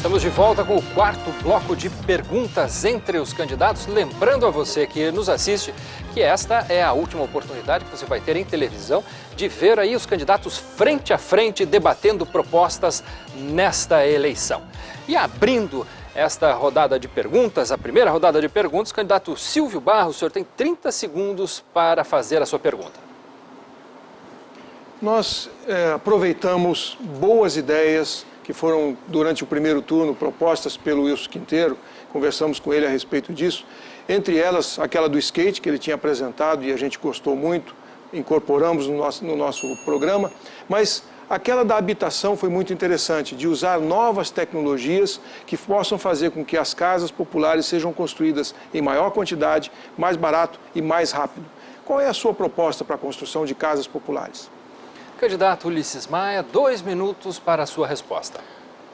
Estamos de volta com o quarto bloco de perguntas entre os candidatos. Lembrando a você que nos assiste que esta é a última oportunidade que você vai ter em televisão de ver aí os candidatos frente a frente debatendo propostas nesta eleição. E abrindo esta rodada de perguntas, a primeira rodada de perguntas, candidato Silvio Barros, o senhor tem 30 segundos para fazer a sua pergunta. Nós aproveitamos boas ideias que foram, durante o primeiro turno, propostas pelo Wilson Quinteiro, conversamos com ele a respeito disso, entre elas aquela do skate que ele tinha apresentado e a gente gostou muito, incorporamos no nosso programa, mas aquela da habitação foi muito interessante, de usar novas tecnologias que possam fazer com que as casas populares sejam construídas em maior quantidade, mais barato e mais rápido. Qual é a sua proposta para a construção de casas populares? Candidato Ulisses Maia, 2 minutos para a sua resposta.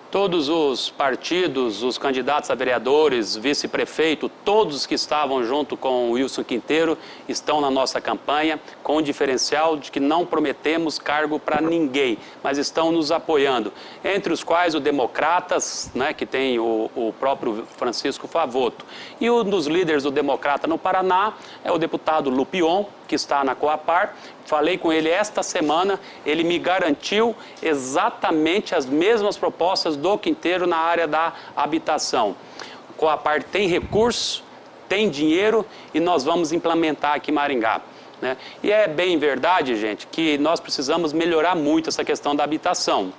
Todos os partidos, os candidatos a vereadores, vice-prefeito, todos que estavam junto com o Wilson Quinteiro estão na nossa campanha, com o diferencial de que não prometemos cargo para ninguém, mas estão nos apoiando. Entre os quais o Democratas, né, que tem o próprio Francisco Favoto. E um dos líderes do Democrata no Paraná é o deputado Lupion, que está na Coapar. Falei com ele esta semana, ele me garantiu exatamente as mesmas propostas do Quinteiro na área da habitação. A Coapar tem recurso, tem dinheiro e nós vamos implementar aqui em Maringá, né? E é bem verdade, gente, que nós precisamos melhorar muito essa questão da habitação.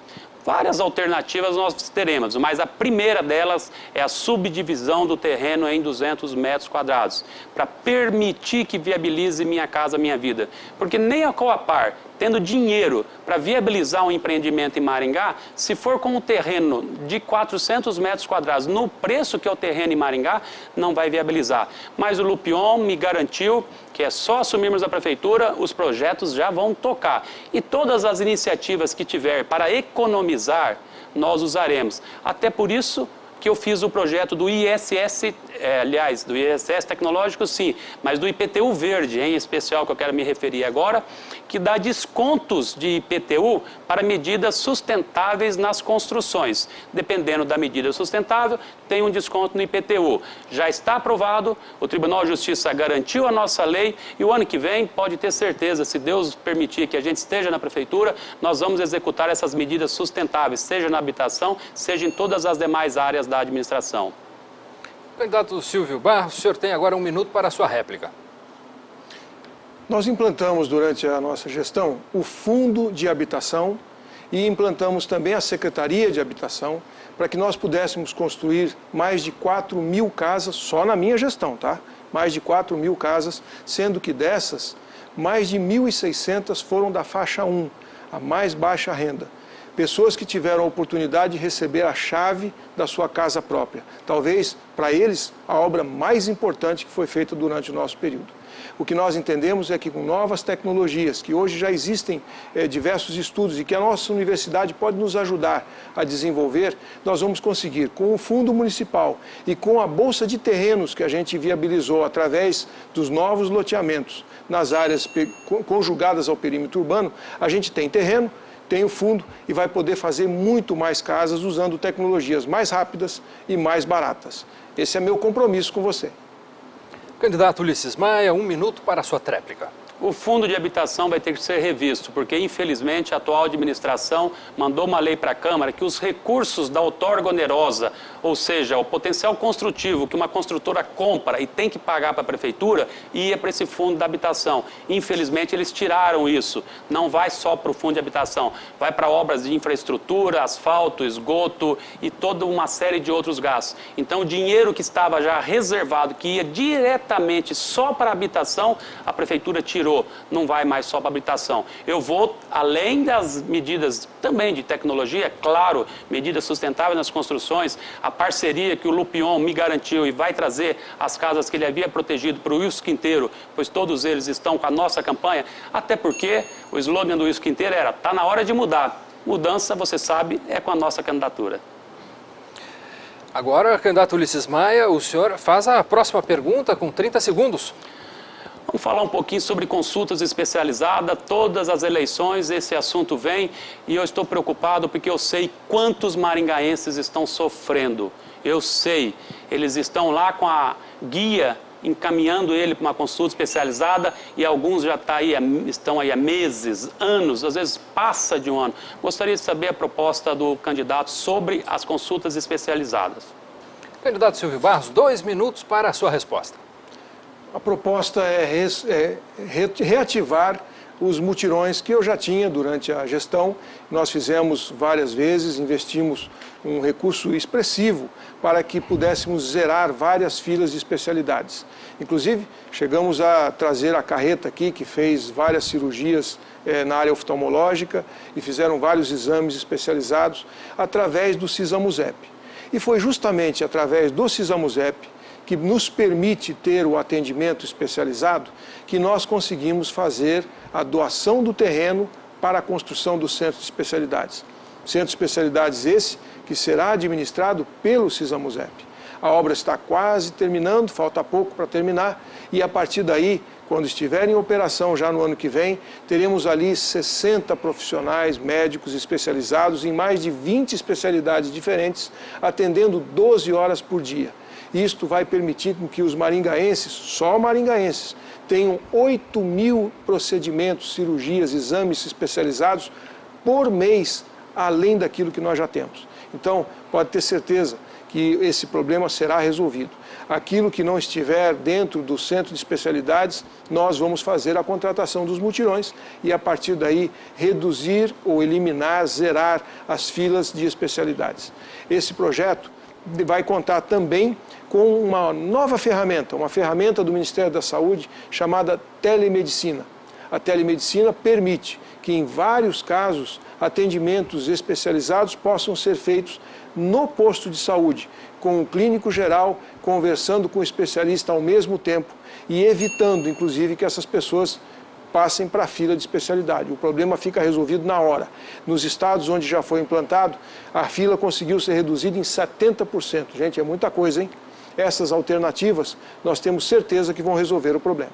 Várias alternativas nós teremos, mas a primeira delas é a subdivisão do terreno em 200 metros quadrados, para permitir que viabilize Minha Casa Minha Vida. Porque nem a Coapar, tendo dinheiro para viabilizar um empreendimento em Maringá, se for com um terreno de 400 metros quadrados, no preço que é o terreno em Maringá, não vai viabilizar. Mas o Lupion me garantiu que é só assumirmos a prefeitura, os projetos já vão tocar. E todas as iniciativas que tiver para economizar, nós usaremos. Até por isso que eu fiz o projeto do ISS, do ISS tecnológico sim, mas do IPTU verde, em especial, que eu quero me referir agora, que dá descontos de IPTU para medidas sustentáveis nas construções. Dependendo da medida sustentável, tem um desconto no IPTU. Já está aprovado, o Tribunal de Justiça garantiu a nossa lei e o ano que vem, pode ter certeza, se Deus permitir que a gente esteja na prefeitura, nós vamos executar essas medidas sustentáveis, seja na habitação, seja em todas as demais áreas da administração. Candidato Silvio Barros, o senhor tem agora 1 minuto para a sua réplica. Nós implantamos durante a nossa gestão o Fundo de Habitação e implantamos também a Secretaria de Habitação para que nós pudéssemos construir mais de 4.000 casas, só na minha gestão, tá? Mais de 4.000 casas, sendo que dessas, mais de 1.600 foram da faixa 1, a mais baixa renda. Pessoas que tiveram a oportunidade de receber a chave da sua casa própria. Talvez, para eles, a obra mais importante que foi feita durante o nosso período. O que nós entendemos é que com novas tecnologias, que hoje já existem diversos estudos e que a nossa universidade pode nos ajudar a desenvolver, nós vamos conseguir, com o Fundo Municipal e com a Bolsa de Terrenos que a gente viabilizou através dos novos loteamentos nas áreas conjugadas ao perímetro urbano, a gente tem terreno, tem o fundo e vai poder fazer muito mais casas usando tecnologias mais rápidas e mais baratas. Esse é meu compromisso com você. Candidato Ulisses Maia, 1 minuto para a sua tréplica. O fundo de habitação vai ter que ser revisto, porque infelizmente a atual administração mandou uma lei para a Câmara que os recursos da outorga onerosa, ou seja, o potencial construtivo que uma construtora compra e tem que pagar para a prefeitura, ia para esse fundo da habitação. Infelizmente eles tiraram isso, não vai só para o fundo de habitação, vai para obras de infraestrutura, asfalto, esgoto e toda uma série de outros gastos. Então o dinheiro que estava já reservado, que ia diretamente só para a habitação, a prefeitura tirou. Não vai mais só para habitação. Eu vou, além das medidas também de tecnologia, claro, medidas sustentáveis nas construções, a parceria que o Lupion me garantiu e vai trazer as casas que ele havia protegido para o Wilson Quinteiro, pois todos eles estão com a nossa campanha, até porque o slogan do Wilson Quinteiro era, tá na hora de mudar. Mudança, você sabe, é com a nossa candidatura. Agora, candidato Ulisses Maia, o senhor faz a próxima pergunta com 30 segundos. Vamos falar um pouquinho sobre consultas especializadas. Todas as eleições esse assunto vem e eu estou preocupado porque eu sei quantos maringaenses estão sofrendo. Eu sei, eles estão lá com a guia encaminhando ele para uma consulta especializada e alguns já estão aí há meses, anos, às vezes passa de um ano. Gostaria de saber a proposta do candidato sobre as consultas especializadas. Candidato Silvio Barros, 2 minutos para a sua resposta. A proposta é reativar os mutirões que eu já tinha durante a gestão. Nós fizemos várias vezes, investimos um recurso expressivo para que pudéssemos zerar várias filas de especialidades. Inclusive, chegamos a trazer a carreta aqui, que fez várias cirurgias na área oftalmológica e fizeram vários exames especializados através do SISAMUSEP. E foi justamente através do SISAMUSEP, que nos permite ter o atendimento especializado, que nós conseguimos fazer a doação do terreno para a construção do centro de especialidades. Centro de especialidades esse que será administrado pelo SISAMUSEP. A obra está quase terminando, falta pouco para terminar, e a partir daí, quando estiver em operação já no ano que vem, teremos ali 60 profissionais médicos especializados em mais de 20 especialidades diferentes, atendendo 12 horas por dia. Isto vai permitir que os maringaenses, só maringaenses, tenham 8.000 procedimentos, cirurgias, exames especializados por mês, além daquilo que nós já temos. Então, pode ter certeza que esse problema será resolvido. Aquilo que não estiver dentro do centro de especialidades, nós vamos fazer a contratação dos mutirões e, a partir daí, reduzir ou eliminar, zerar as filas de especialidades. Esse projeto vai contar também com uma nova ferramenta, uma ferramenta do Ministério da Saúde chamada telemedicina. A telemedicina permite que, em vários casos, atendimentos especializados possam ser feitos no posto de saúde, com o clínico geral conversando com o especialista ao mesmo tempo e evitando, inclusive, que essas pessoas passem para a fila de especialidade. O problema fica resolvido na hora. Nos estados onde já foi implantado, a fila conseguiu ser reduzida em 70%. Gente, é muita coisa, hein? Essas alternativas, nós temos certeza que vão resolver o problema.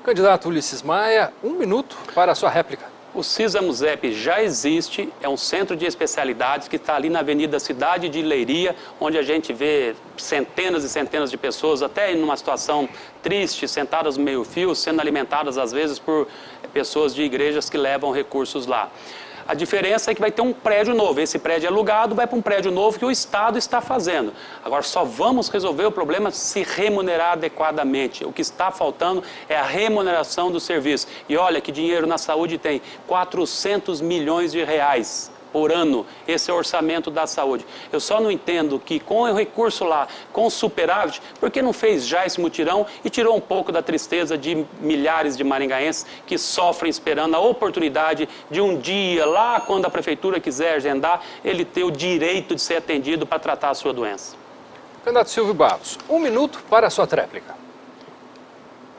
Candidato Ulisses Maia, 1 minuto para a sua réplica. O SISAMUSEP já existe, é um centro de especialidades que está ali na Avenida Cidade de Leiria, onde a gente vê centenas e centenas de pessoas, até em uma situação triste, sentadas no meio-fio, sendo alimentadas às vezes por pessoas de igrejas que levam recursos lá. A diferença é que vai ter um prédio novo. Esse prédio é alugado, vai para um prédio novo que o Estado está fazendo. Agora, só vamos resolver o problema se remunerar adequadamente. O que está faltando é a remuneração do serviço. E olha que dinheiro na saúde tem 400 milhões de reais por ano, esse é o orçamento da saúde. Eu só não entendo que com o recurso lá, com o superávit, por que não fez já esse mutirão e tirou um pouco da tristeza de milhares de maringaenses que sofrem esperando a oportunidade de um dia, lá quando a prefeitura quiser agendar, ele ter o direito de ser atendido para tratar a sua doença. Candidato Silvio Barros, 1 minuto para a sua tréplica.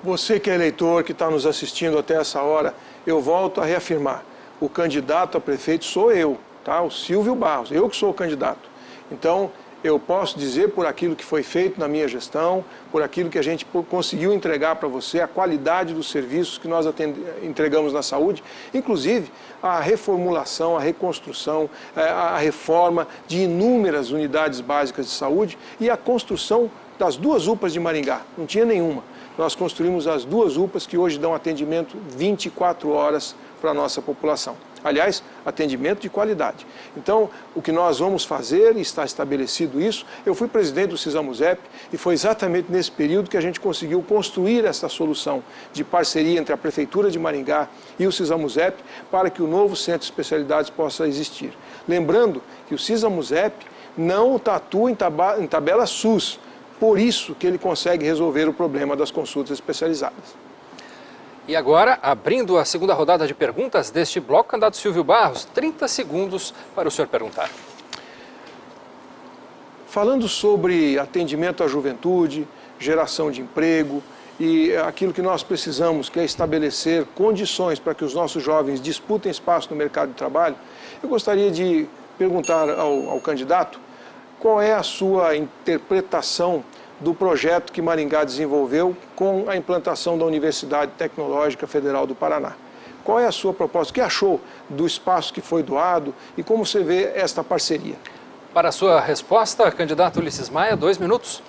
Você que é eleitor, que está nos assistindo até essa hora, eu volto a reafirmar. O candidato a prefeito sou eu, tá? O Silvio Barros, eu que sou o candidato. Então, eu posso dizer por aquilo que foi feito na minha gestão, por aquilo que a gente conseguiu entregar para você, a qualidade dos serviços que nós entregamos na saúde, inclusive a reformulação, a reconstrução, a reforma de inúmeras unidades básicas de saúde e a construção das 2 UPAs de Maringá. Não tinha nenhuma. Nós construímos as 2 UPAs que hoje dão atendimento 24 horas para a nossa população. Aliás, atendimento de qualidade. Então, o que nós vamos fazer, e está estabelecido isso, eu fui presidente do SISAMUSEP e foi exatamente nesse período que a gente conseguiu construir essa solução de parceria entre a Prefeitura de Maringá e o SISAMUSEP para que o novo centro de especialidades possa existir. Lembrando que o SISAMUSEP não atua em tabela SUS, por isso que ele consegue resolver o problema das consultas especializadas. E agora, abrindo a segunda rodada de perguntas deste bloco, candidato Silvio Barros, 30 segundos para o senhor perguntar. Falando sobre atendimento à juventude, geração de emprego e aquilo que nós precisamos, que é estabelecer condições para que os nossos jovens disputem espaço no mercado de trabalho, eu gostaria de perguntar ao candidato qual é a sua interpretação do projeto que Maringá desenvolveu com a implantação da Universidade Tecnológica Federal do Paraná. Qual é a sua proposta? O que achou do espaço que foi doado e como você vê esta parceria? Para a sua resposta, candidato Ulisses Maia, 2 minutos.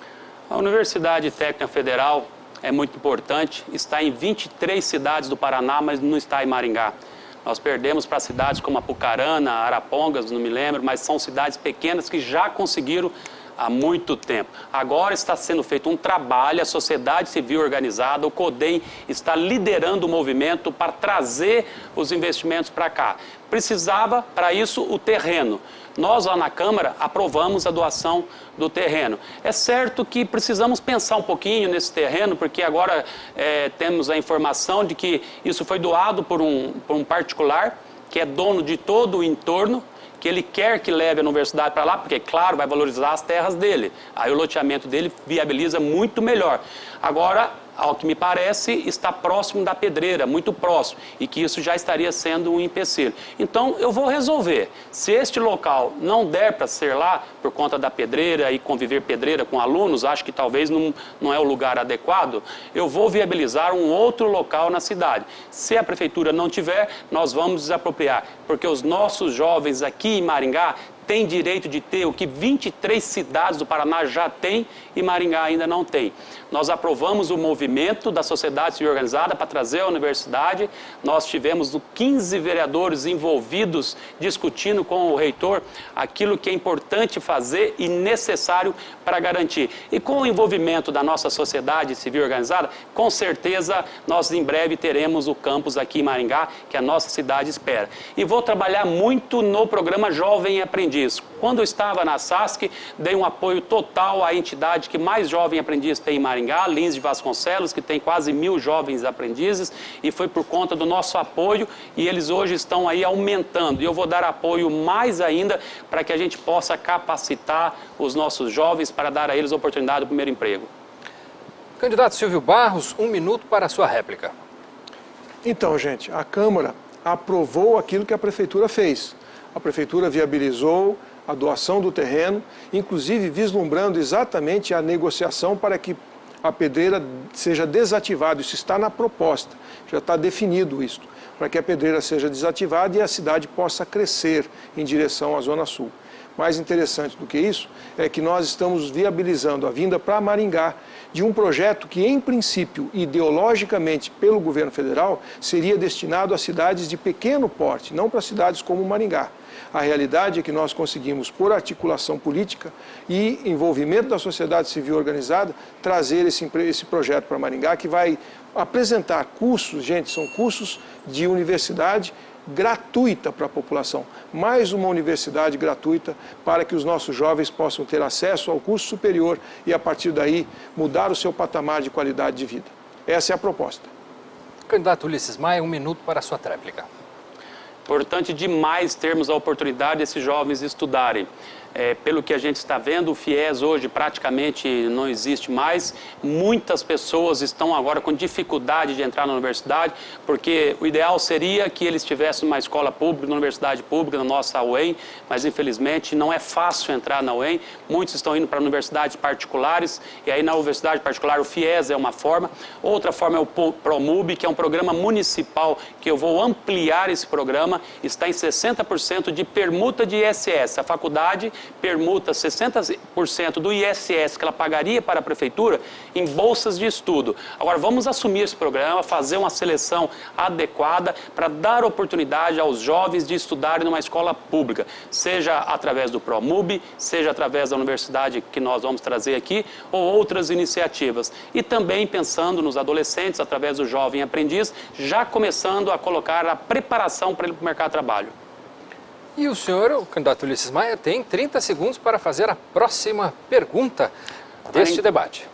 A Universidade Técnica Federal é muito importante, está em 23 cidades do Paraná, mas não está em Maringá. Nós perdemos para cidades como Apucarana, Arapongas, não me lembro, mas são cidades pequenas que já conseguiram há muito tempo. Agora está sendo feito um trabalho, a sociedade civil organizada, o CODEM está liderando o movimento para trazer os investimentos para cá. Precisava, para isso, o terreno. Nós, lá na Câmara, aprovamos a doação do terreno. É certo que precisamos pensar um pouquinho nesse terreno, porque agora temos a informação de que isso foi doado por um particular, que é dono de todo o entorno, que ele quer que leve a universidade para lá, porque, claro, vai valorizar as terras dele. Aí o loteamento dele viabiliza muito melhor. Agora, ao que me parece, está próximo da pedreira, muito próximo, e que isso já estaria sendo um empecilho. Então, eu vou resolver. Se este local não der para ser lá, por conta da pedreira e conviver pedreira com alunos, acho que talvez não é o lugar adequado, eu vou viabilizar um outro local na cidade. Se a prefeitura não tiver, nós vamos desapropriar, porque os nossos jovens aqui em Maringá têm direito de ter o que 23 cidades do Paraná já têm e Maringá ainda não tem. Nós aprovamos o movimento da sociedade civil organizada para trazer a universidade. Nós tivemos 15 vereadores envolvidos discutindo com o reitor aquilo que é importante fazer e necessário para garantir. E com o envolvimento da nossa sociedade civil organizada, com certeza nós em breve teremos o campus aqui em Maringá, que a nossa cidade espera. E vou trabalhar muito no programa Jovem Aprendiz. Quando eu estava na SASC, dei um apoio total à entidade que mais jovem aprendiz tem em Maringá, Lins de Vasconcelos, que tem quase 1.000 jovens aprendizes, e foi por conta do nosso apoio, e eles hoje estão aí aumentando. E eu vou dar apoio mais ainda para que a gente possa capacitar os nossos jovens para dar a eles a oportunidade do primeiro emprego. Candidato Silvio Barros, 1 minuto para a sua réplica. Então, gente, a Câmara aprovou aquilo que a Prefeitura fez. A Prefeitura viabilizou a doação do terreno, inclusive vislumbrando exatamente a negociação para que a pedreira seja desativada. Isso está na proposta, já está definido isso, para que a pedreira seja desativada e a cidade possa crescer em direção à Zona Sul. Mais interessante do que isso é que nós estamos viabilizando a vinda para Maringá de um projeto que, em princípio, ideologicamente, pelo governo federal, seria destinado a cidades de pequeno porte, não para cidades como Maringá. A realidade é que nós conseguimos, por articulação política e envolvimento da sociedade civil organizada, trazer esse projeto para Maringá, que vai apresentar cursos, gente, são cursos de universidade gratuita para a população. Mais uma universidade gratuita para que os nossos jovens possam ter acesso ao curso superior e, a partir daí, mudar o seu patamar de qualidade de vida. Essa é a proposta. Candidato Ulisses Maia, 1 minuto para a sua tréplica. Importante demais termos a oportunidade desses jovens estudarem. Pelo que a gente está vendo, o FIES hoje praticamente não existe mais. Muitas pessoas estão agora com dificuldade de entrar na universidade, porque o ideal seria que eles tivessem uma escola pública, uma universidade pública, na nossa UEM, mas infelizmente não é fácil entrar na UEM. Muitos estão indo para universidades particulares, e aí na universidade particular o FIES é uma forma. Outra forma é o PROMUB, que é um programa municipal, que eu vou ampliar esse programa, está em 60% de permuta de ISS. A faculdade permuta 60% do ISS que ela pagaria para a prefeitura em bolsas de estudo. Agora, vamos assumir esse programa, fazer uma seleção adequada para dar oportunidade aos jovens de estudarem numa escola pública, seja através do PROMUB, seja através da universidade que nós vamos trazer aqui, ou outras iniciativas. E também pensando nos adolescentes, através do Jovem Aprendiz, já começando a colocar a preparação para ele para o mercado de trabalho. E o senhor, o candidato Ulisses Maia, tem 30 segundos para fazer a próxima pergunta deste debate.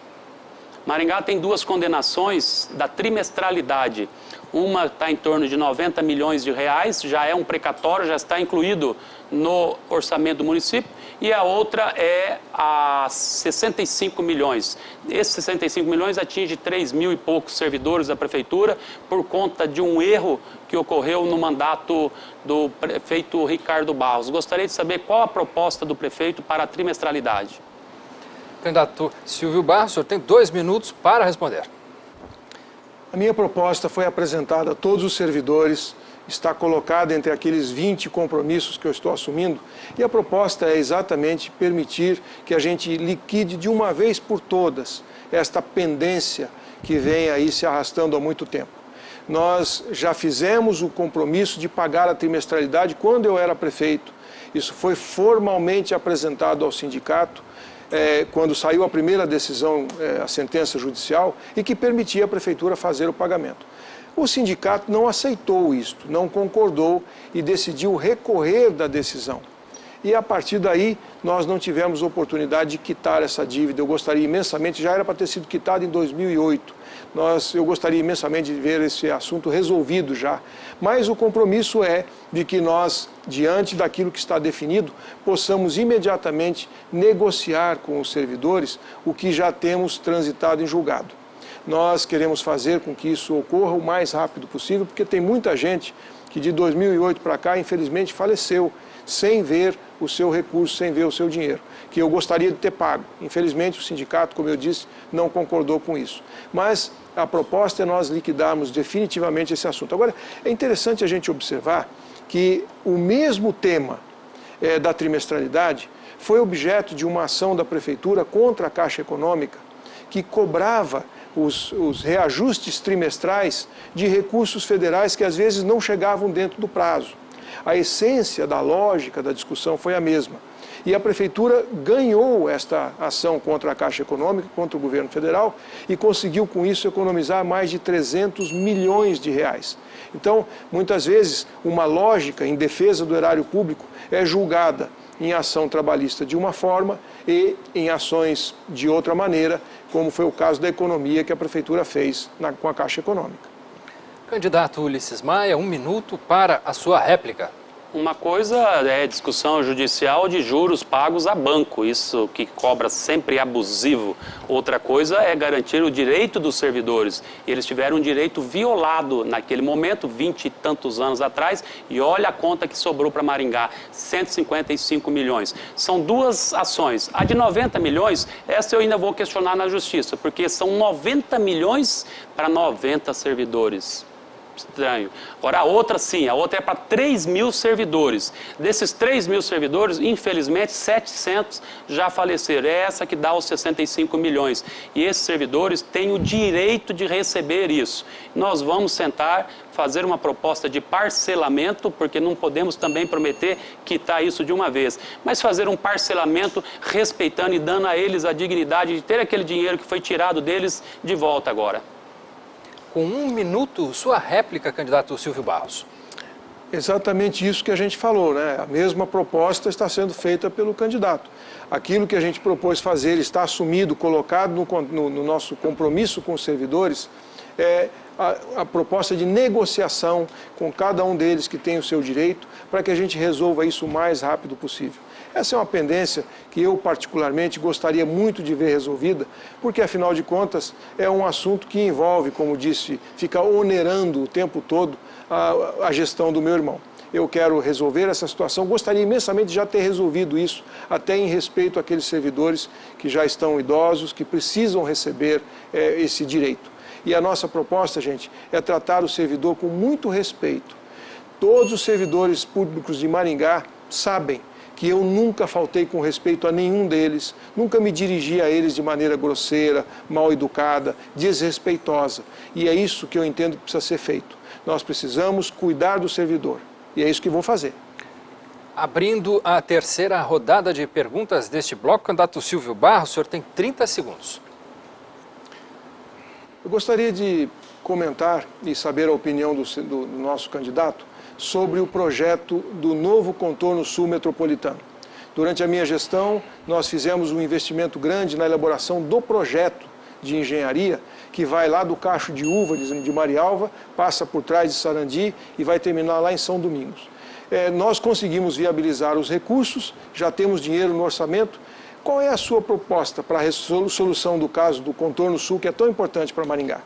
Maringá tem 2 condenações da trimestralidade. Uma está em torno de 90 milhões de reais, já é um precatório, já está incluído no orçamento do município, e a outra é a 65 milhões. Esses 65 milhões atinge 3.000 e poucos servidores da prefeitura por conta de um erro que ocorreu no mandato do prefeito Ricardo Barros. Gostaria de saber qual a proposta do prefeito para a trimestralidade. Candidato Silvio Barros, o senhor tem 2 minutos para responder. A minha proposta foi apresentada a todos os servidores, está colocada entre aqueles 20 compromissos que eu estou assumindo, e a proposta é exatamente permitir que a gente liquide de uma vez por todas esta pendência que vem aí se arrastando há muito tempo. Nós já fizemos o compromisso de pagar a trimestralidade quando eu era prefeito. Isso foi formalmente apresentado ao sindicato, quando saiu a primeira decisão, a sentença judicial, e que permitia à prefeitura fazer o pagamento. O sindicato não aceitou isto, não concordou e decidiu recorrer da decisão. E a partir daí, nós não tivemos oportunidade de quitar essa dívida. Eu gostaria imensamente, já era para ter sido quitada em 2008. Eu gostaria imensamente de ver esse assunto resolvido já. Mas o compromisso é de que nós, diante daquilo que está definido, possamos imediatamente negociar com os servidores o que já temos transitado em julgado. Nós queremos fazer com que isso ocorra o mais rápido possível, porque tem muita gente que de 2008 para cá, infelizmente, faleceu sem ver o seu recurso, sem ver o seu dinheiro, que eu gostaria de ter pago. Infelizmente, o sindicato, como eu disse, não concordou com isso. Mas a proposta é nós liquidarmos definitivamente esse assunto. Agora, é interessante a gente observar que o mesmo tema da trimestralidade foi objeto de uma ação da Prefeitura contra a Caixa Econômica, que cobrava os reajustes trimestrais de recursos federais que às vezes não chegavam dentro do prazo. A essência da lógica da discussão foi a mesma. E a Prefeitura ganhou esta ação contra a Caixa Econômica, contra o governo federal, e conseguiu com isso economizar mais de 300 milhões de reais. Então, muitas vezes, uma lógica em defesa do erário público é julgada em ação trabalhista de uma forma e em ações de outra maneira, como foi o caso da economia que a Prefeitura fez com a Caixa Econômica. Candidato Ulisses Maia, 1 minuto para a sua réplica. Uma coisa é discussão judicial de juros pagos a banco, isso que cobra sempre abusivo. Outra coisa é garantir o direito dos servidores. Eles tiveram um direito violado naquele momento, 20 e tantos anos atrás, e olha a conta que sobrou para Maringá, 155 milhões. São 2 ações. A de 90 milhões, essa eu ainda vou questionar na justiça, porque são 90 milhões para 90 servidores. Estranho. Agora a outra sim, a outra é para 3 mil servidores. Desses 3 mil servidores, infelizmente 700 já faleceram. É essa que dá os 65 milhões. E esses servidores têm o direito de receber isso. Nós vamos sentar, fazer uma proposta de parcelamento, porque não podemos também prometer quitar isso de uma vez, mas fazer um parcelamento respeitando e dando a eles a dignidade de ter aquele dinheiro que foi tirado deles de volta agora. Com 1 minuto, sua réplica, candidato Silvio Barros. Exatamente isso que a gente falou, né? A mesma proposta está sendo feita pelo candidato. Aquilo que a gente propôs fazer está assumido, colocado no nosso compromisso com os servidores, é a proposta de negociação com cada um deles que tem o seu direito, para que a gente resolva isso o mais rápido possível. Essa é uma pendência que eu particularmente gostaria muito de ver resolvida, porque afinal de contas é um assunto que envolve, como disse, ficar onerando o tempo todo a gestão do meu irmão. Eu quero resolver essa situação, gostaria imensamente de já ter resolvido isso, até em respeito àqueles servidores que já estão idosos, que precisam receber esse direito. E a nossa proposta, gente, é tratar o servidor com muito respeito. Todos os servidores públicos de Maringá sabem que eu nunca faltei com respeito a nenhum deles, nunca me dirigi a eles de maneira grosseira, mal educada, desrespeitosa. E é isso que eu entendo que precisa ser feito. Nós precisamos cuidar do servidor. E é isso que vou fazer. Abrindo a terceira rodada de perguntas deste bloco, candidato Silvio Barros, o senhor tem 30 segundos. Eu gostaria de comentar e saber a opinião do nosso candidato sobre o projeto do novo contorno sul metropolitano. Durante a minha gestão, nós fizemos um investimento grande na elaboração do projeto de engenharia, que vai lá do Cacho de Uva de Marialva, passa por trás de Sarandi e vai terminar lá em São Domingos. Nós conseguimos viabilizar os recursos, já temos dinheiro no orçamento. Qual é a sua proposta para a solução do caso do contorno sul, que é tão importante para Maringá?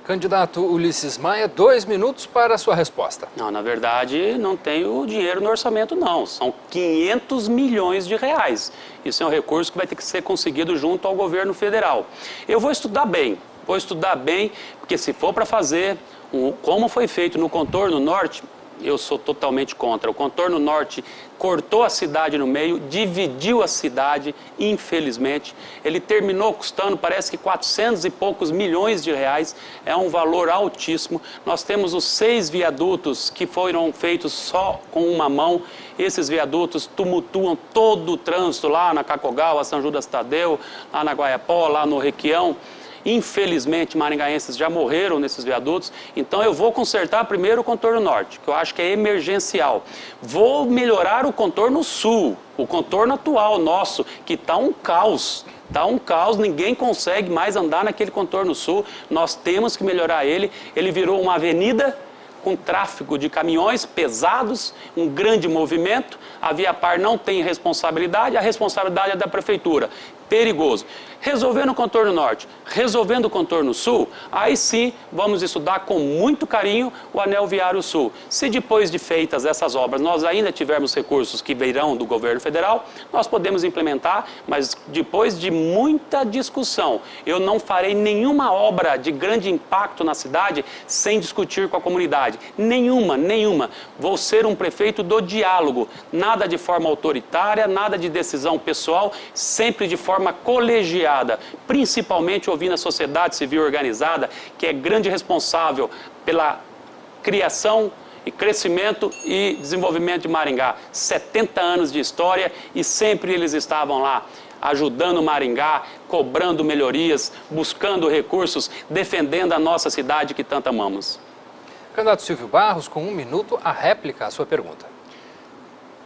Candidato Ulisses Maia, 2 minutos para a sua resposta. Não, na verdade, não tem o dinheiro no orçamento, não. São 500 milhões de reais. Isso é um recurso que vai ter que ser conseguido junto ao governo federal. Eu vou estudar bem, porque se for para fazer como foi feito no contorno norte, eu sou totalmente contra. O contorno norte cortou a cidade no meio, dividiu a cidade, infelizmente. Ele terminou custando, parece que 400 e poucos milhões de reais. É um valor altíssimo. Nós temos os 6 viadutos que foram feitos só com uma mão. Esses viadutos tumultuam todo o trânsito lá na Cacogal, a São Judas Tadeu, lá na Guaiapó, lá no Requião. Infelizmente, maringaenses já morreram nesses viadutos, então eu vou consertar primeiro o contorno norte, que eu acho que é emergencial. Vou melhorar o contorno sul, o contorno atual nosso, que está um caos. Está um caos, ninguém consegue mais andar naquele contorno sul. Nós temos que melhorar ele. Ele virou uma avenida com tráfego de caminhões pesados, um grande movimento. A Viapar não tem responsabilidade, a responsabilidade é da prefeitura. Perigoso. Resolvendo o contorno norte, resolvendo o contorno sul, aí sim vamos estudar com muito carinho o anel viário sul. Se depois de feitas essas obras nós ainda tivermos recursos que virão do governo federal, nós podemos implementar, mas depois de muita discussão, eu não farei nenhuma obra de grande impacto na cidade sem discutir com a comunidade. Nenhuma. Vou ser um prefeito do diálogo, nada de forma autoritária, nada de decisão pessoal, sempre de forma colegiada, principalmente ouvindo a sociedade civil organizada, que é grande responsável pela criação e crescimento e desenvolvimento de Maringá. 70 anos de história e sempre eles estavam lá, ajudando Maringá, cobrando melhorias, buscando recursos, defendendo a nossa cidade que tanto amamos. Candidato Silvio Barros, com 1 minuto, a réplica à sua pergunta.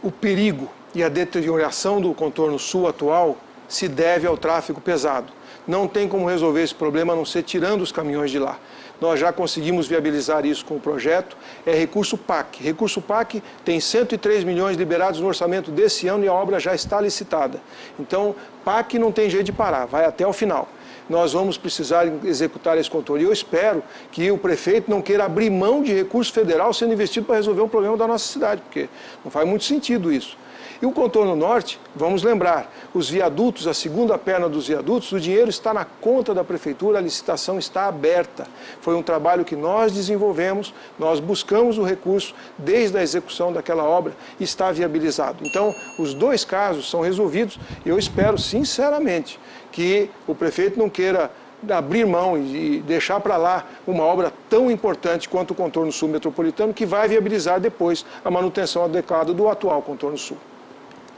O perigo e a deterioração do contorno sul atual se deve ao tráfego pesado. Não tem como resolver esse problema a não ser tirando os caminhões de lá. Nós já conseguimos viabilizar isso com o projeto, é recurso PAC. Recurso PAC tem 103 milhões liberados no orçamento desse ano e a obra já está licitada. Então, PAC não tem jeito de parar, vai até o final. Nós vamos precisar executar esse contorno. E eu espero que o prefeito não queira abrir mão de recurso federal sendo investido para resolver um problema da nossa cidade, porque não faz muito sentido isso. E o contorno norte, vamos lembrar, os viadutos, a segunda perna dos viadutos, o dinheiro está na conta da prefeitura, a licitação está aberta. Foi um trabalho que nós desenvolvemos, nós buscamos o recurso desde a execução daquela obra e está viabilizado. Então, os 2 casos são resolvidos e eu espero, sinceramente, que o prefeito não queira abrir mão e deixar para lá uma obra tão importante quanto o contorno sul metropolitano, que vai viabilizar depois a manutenção adequada do atual contorno sul.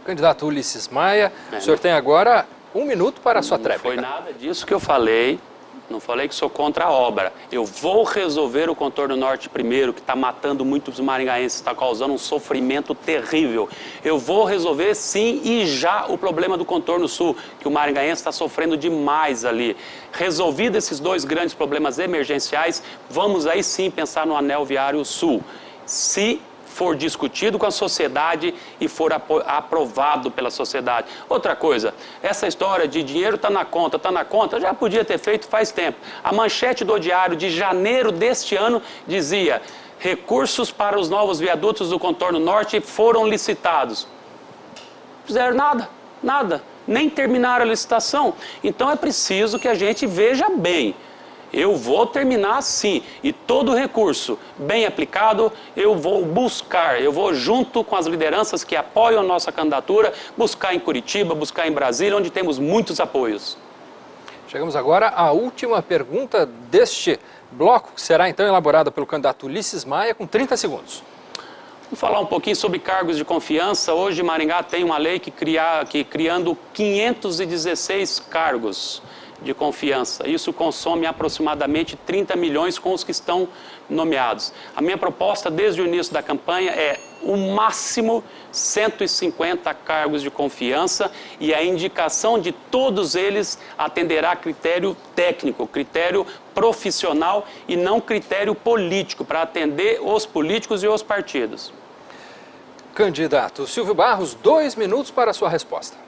Candidato Ulisses Maia, o senhor tem agora 1 minuto para a sua tréplica. Não foi nada disso que eu falei, não falei que sou contra a obra. Eu vou resolver o contorno norte primeiro, que está matando muitos maringaenses, está causando um sofrimento terrível. Eu vou resolver sim e já o problema do contorno sul, que o maringaense está sofrendo demais ali. Resolvido esses 2 grandes problemas emergenciais, vamos aí sim pensar no anel viário sul. Se for discutido com a sociedade e for aprovado pela sociedade. Outra coisa, essa história de dinheiro está na conta, já podia ter feito faz tempo. A manchete do Diário de janeiro deste ano dizia: recursos para os novos viadutos do contorno norte foram licitados. Não fizeram nada, nem terminaram a licitação. Então é preciso que a gente veja bem. Eu vou terminar sim, e todo recurso bem aplicado eu vou buscar, eu vou junto com as lideranças que apoiam a nossa candidatura, buscar em Curitiba, buscar em Brasília, onde temos muitos apoios. Chegamos agora à última pergunta deste bloco, que será então elaborada pelo candidato Ulisses Maia, com 30 segundos. Vamos falar um pouquinho sobre cargos de confiança. Hoje Maringá tem uma lei que criando 516 cargos de confiança. Isso consome aproximadamente 30 milhões com os que estão nomeados. A minha proposta desde o início da campanha é o máximo 150 cargos de confiança e a indicação de todos eles atenderá a critério técnico, critério profissional e não critério político, para atender os políticos e os partidos. Candidato Silvio Barros, 2 minutos para a sua resposta.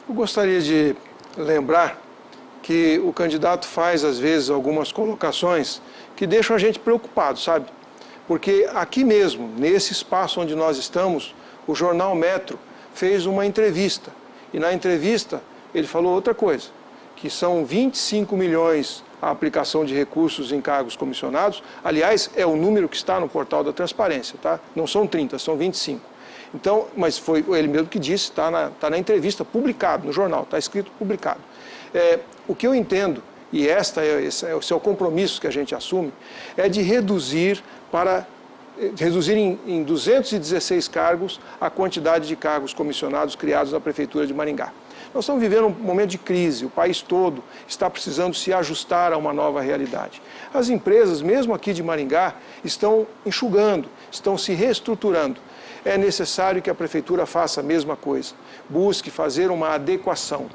Eu gostaria de lembrar que o candidato faz, às vezes, algumas colocações que deixam a gente preocupado, sabe? Porque aqui mesmo, nesse espaço onde nós estamos, o jornal Metro fez uma entrevista. E na entrevista ele falou outra coisa, que são 25 milhões a aplicação de recursos em cargos comissionados. Aliás, é o número que está no portal da transparência, tá? Não são 30, são 25. Então, mas foi ele mesmo que disse, está na entrevista, publicado no jornal, está escrito publicado. O que eu entendo, e esse é o compromisso que a gente assume, é de reduzir em 216 cargos a quantidade de cargos comissionados criados na Prefeitura de Maringá. Nós estamos vivendo um momento de crise, o país todo está precisando se ajustar a uma nova realidade. As empresas, mesmo aqui de Maringá, estão enxugando, estão se reestruturando. É necessário que a Prefeitura faça a mesma coisa, busque fazer uma adequação.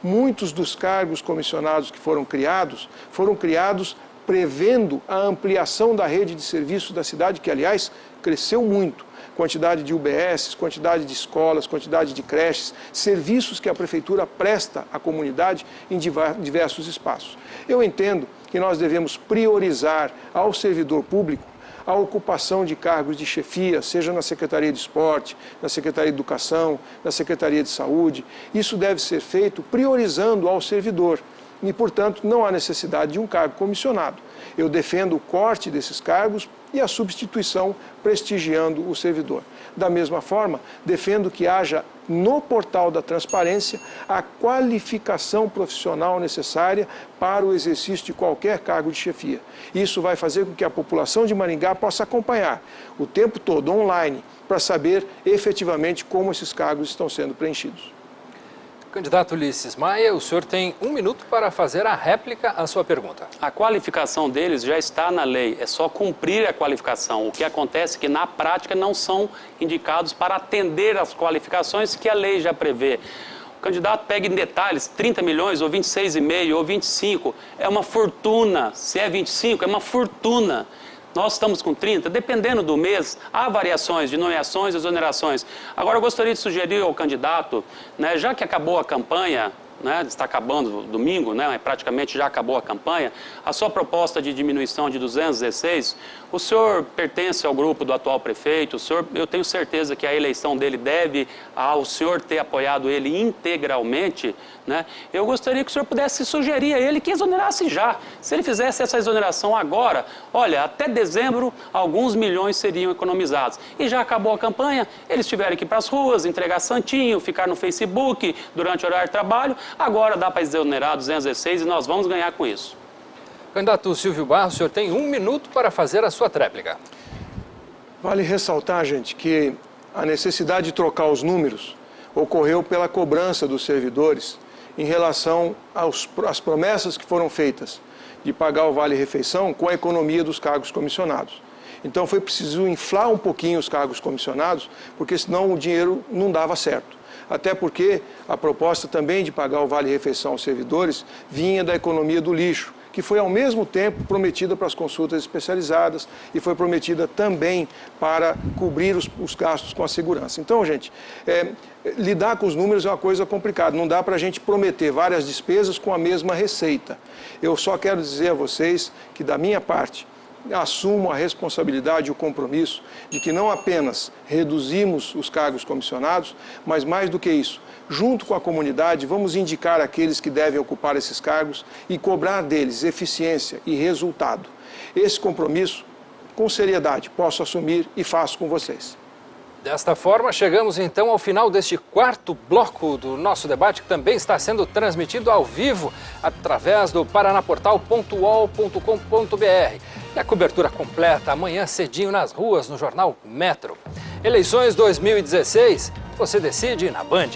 Muitos dos cargos comissionados que foram criados prevendo a ampliação da rede de serviços da cidade, que, aliás, cresceu muito. Quantidade de UBS, quantidade de escolas, quantidade de creches, serviços que a Prefeitura presta à comunidade em diversos espaços. Eu entendo que nós devemos priorizar ao servidor público a ocupação de cargos de chefia, seja na Secretaria de Esporte, na Secretaria de Educação, na Secretaria de Saúde. Isso deve ser feito priorizando ao servidor. E, portanto, não há necessidade de um cargo comissionado. Eu defendo o corte desses cargos e a substituição prestigiando o servidor. Da mesma forma, defendo que haja no portal da transparência a qualificação profissional necessária para o exercício de qualquer cargo de chefia. Isso vai fazer com que a população de Maringá possa acompanhar o tempo todo online para saber efetivamente como esses cargos estão sendo preenchidos. Candidato Ulisses Maia, o senhor tem 1 minuto para fazer a réplica à sua pergunta. A qualificação deles já está na lei, é só cumprir a qualificação. O que acontece é que, na prática, não são indicados para atender às qualificações que a lei já prevê. O candidato pega em detalhes 30 milhões, ou 26,5, ou 25, é uma fortuna. Se é 25, é uma fortuna. Nós estamos com 30, dependendo do mês, há variações de nomeações e exonerações. Agora, eu gostaria de sugerir ao candidato, né, já que acabou a campanha, né, está acabando domingo, né, praticamente já acabou a campanha, a sua proposta de diminuição de 216, o senhor pertence ao grupo do atual prefeito, eu tenho certeza que a eleição dele deve ao senhor ter apoiado ele integralmente, né, eu gostaria que o senhor pudesse sugerir a ele que exonerasse já. Se ele fizesse essa exoneração agora, olha, até dezembro, alguns milhões seriam economizados. E já acabou a campanha, eles tiveram que ir para as ruas, entregar santinho, ficar no Facebook durante o horário de trabalho. Agora dá para exonerar 216 e nós vamos ganhar com isso. Candidato Silvio Barros, o senhor tem 1 minuto para fazer a sua tréplica. Vale ressaltar, gente, que a necessidade de trocar os números ocorreu pela cobrança dos servidores em relação às promessas que foram feitas de pagar o vale-refeição com a economia dos cargos comissionados. Então foi preciso inflar um pouquinho os cargos comissionados, porque senão o dinheiro não dava certo. Até porque a proposta também de pagar o vale-refeição aos servidores vinha da economia do lixo, que foi ao mesmo tempo prometida para as consultas especializadas e foi prometida também para cobrir os gastos com a segurança. Então, gente, lidar com os números é uma coisa complicada, não dá para a gente prometer várias despesas com a mesma receita. Eu só quero dizer a vocês que, da minha parte, assumo a responsabilidade e o compromisso de que não apenas reduzimos os cargos comissionados, mas mais do que isso, junto com a comunidade, vamos indicar aqueles que devem ocupar esses cargos e cobrar deles eficiência e resultado. Esse compromisso, com seriedade, posso assumir e faço com vocês. Desta forma, chegamos então ao final deste 4º bloco do nosso debate, que também está sendo transmitido ao vivo através do paranaportal.uol.com.br. E a cobertura completa amanhã cedinho nas ruas, no jornal Metro. Eleições 2016, você decide na Band.